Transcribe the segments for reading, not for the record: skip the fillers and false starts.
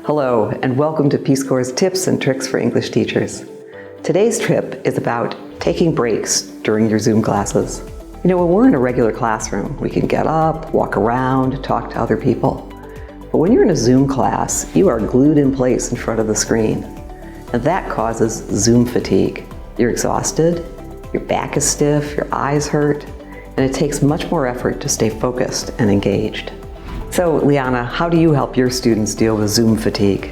Hello, and welcome to Peace Corps Tips and Tricks for English Teachers. Today's trip is about taking breaks during your Zoom classes. You know, when we're in a regular classroom, we can get up, walk around, talk to other people. But when you're in a Zoom class, you are glued in place in front of the screen. And that causes Zoom fatigue. You're exhausted, your back is stiff, your eyes hurt, and it takes much more effort to stay focused and engaged. So, Liana, how do you help your students deal with Zoom fatigue?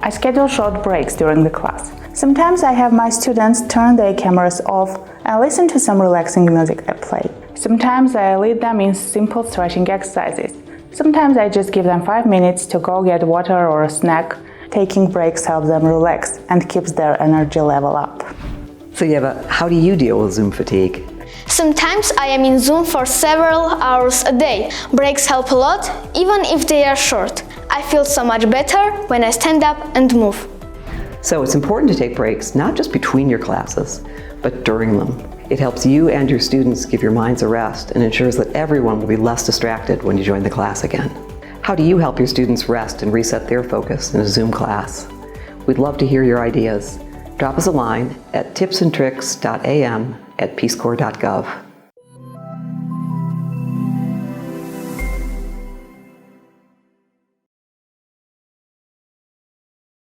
I schedule short breaks during the class. Sometimes I have my students turn their cameras off and listen to some relaxing music I play. Sometimes I lead them in simple stretching exercises. Sometimes I just give them 5 minutes to go get water or a snack. Taking breaks helps them relax and keeps their energy level up. So Yeva, how do you deal with Zoom fatigue? Sometimes I am in Zoom for several hours a day. Breaks help a lot, even if they are short. I feel so much better when I stand up and move. So it's important to take breaks, not just between your classes, but during them. It helps you and your students give your minds a rest and ensures that everyone will be less distracted when you join the class again. How do you help your students rest and reset their focus in a Zoom class? We'd love to hear your ideas. Drop us a line at tipsandtricks.am@peacecorps.gov.